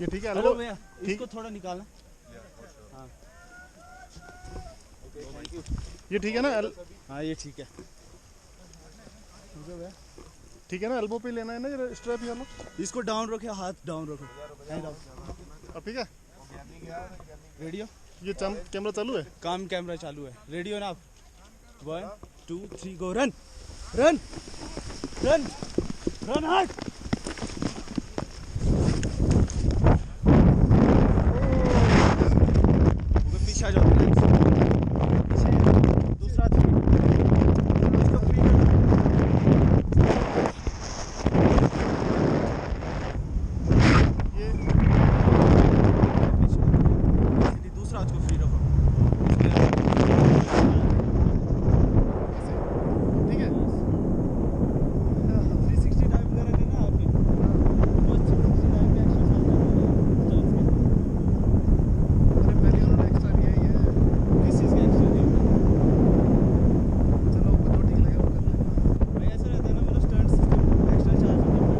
ये ठीक है। हेलो भैया, इसको थोड़ा निकालना। हाँ ये ठीक है ना? हाँ ये ठीक है। ठीक है ना? एल्बो पे लेना है ना ये स्ट्रैप ये लो। इसको डाउन रखो, हाथ डाउन रखो। अब ठीक है। रेडियो ये कैमरा चालू है? काम कैमरा चालू है। रेडियो ना आप 1 2 3 go. Run run run run hard. पीछे आ जाओ। दूसरा दूसरा हाथ को फ्री रखो। ठीक है। 360 टाइप वगैरह करना आपने। वो 360 टाइप में एक्स्ट्रा साउंड अरे पहले उन्होंने एक्स्ट्रा दिया ही है। किस चीज़ का एक्स्ट्रा दिया? चलो वो जो ठीक लगेगा वो कर लेंगे। भाई ऐसा रहता है ना, मतलब स्टंट सिस्टम एक्स्ट्रा चार्ज होता है।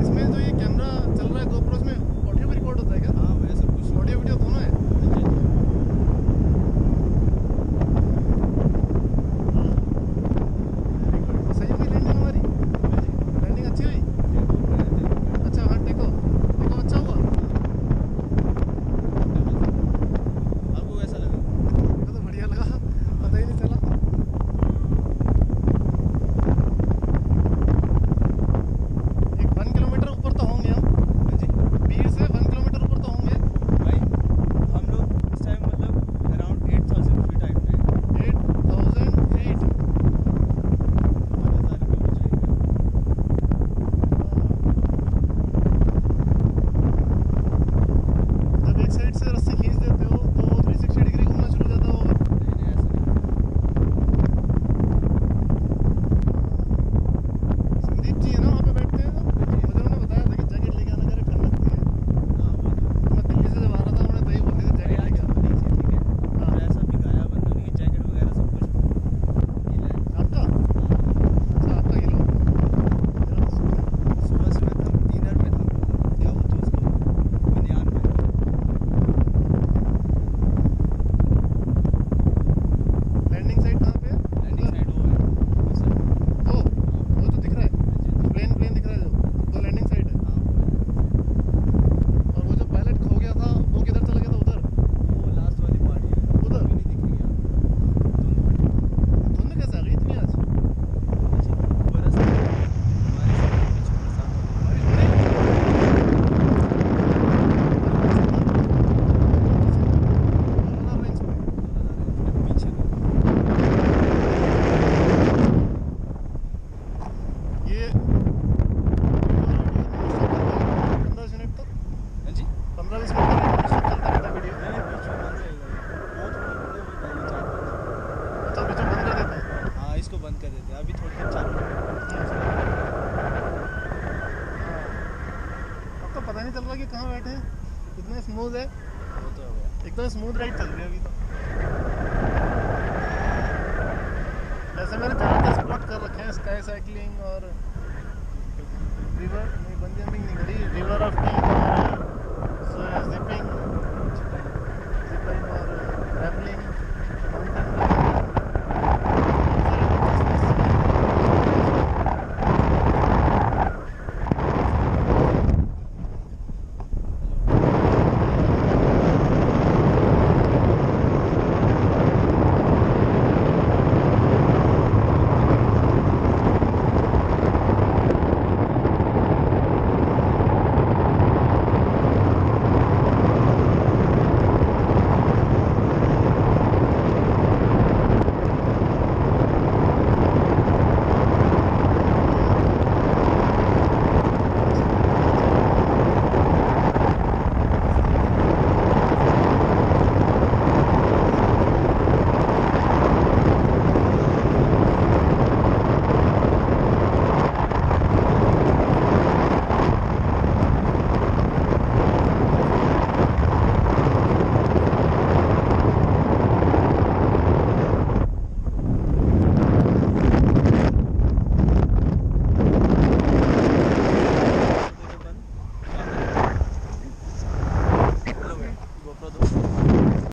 इसमें जो ये कैमरा चल रहा है GoPro में ऑडियो भी रिकॉर्ड होता है क्या? हाँ वैसा कुछ ऑडियो वीडियो दोनों है? सही हुई लैंडिंग हमारी? लैंडिंग अच्छी हुई? अच्छा हाँ टेको अच्छा हुआ। आपको कैसा लगा? मेरे को तो बढ़िया लगा, पता ही नहीं चला। एक 1 किलोमीटर ऊपर तो होंगे हम। जी बीड़ से 1 किलोमीटर ऊपर तो होंगे भाई। हम लोग इस टाइम मतलब अराउंड 8000 फीट हाइट पे 8000 फीट। 8000 रुपये हो जाएगा। जब एक साइड से रस्सी खींच देते हो तो 360 डिग्री घूमना शुरू हो जाता होगा। नहीं नहीं ऐसा नहीं। संदीप जी है ना वहाँ पे बैठते हैं? मुझे उन्होंने बताया था कि जैकेट लेके आना, जरा ठंड लगती है। हाँ वो तो मैं दिल्ली से जब आ रहा था उन्होंने तभी बोल दिया था जैकेट लेके आना। ठीक है। और ऐसा भी गाया बंदों ने कि जैकेट वगैरह सब कुछ गीला है। आपका? अच्छा आपका ये लो। सुबह से मैं था डिनर में था। क्या बोलते हैं उसको? बनियान में। लैंडिंग साइड कहाँ पे है? लैंडिंग साइड वो है सर। वो तो दिख रहा है। प्लेन दिख रहा है जो वो लैंडिंग साइड है। हाँ और वो जो पायलट खो गया था वो किधर चला गया था? उधर वो लास्ट वाली पार्टी है। उधर अभी नहीं दिख रही है। धुंध कैसे आ गई इतनी आज? बरस हमारे साथ पीछे बरसात हो रही है। बारिश हो रही है? पीछे को ये 15 मिनट तक है जी। 15-20 मिनट तक चलता रहता वीडियो। नहीं बीच में बंद रहेगा। वो थोड़ी बड़े हुए पहले 4-5। अच्छा बीच में बंद कर देते हैं। हाँ इसको बंद कर देते हैं। अभी थोड़ी देर चालू है। अब तो पता नहीं चल रहा कि कहाँ बैठे हैं, इतना स्मूथ है। वो तो हो गया। एकदम स्मूथ राइड चल रही है अभी तो। वैसे मैंने ज़्यादातर स्पॉट कर रखे हैं स्काई साइकिलिंग और रिवर नहीं, बंजी जंपिंग नहीं करी, रिवर राफ्टिंग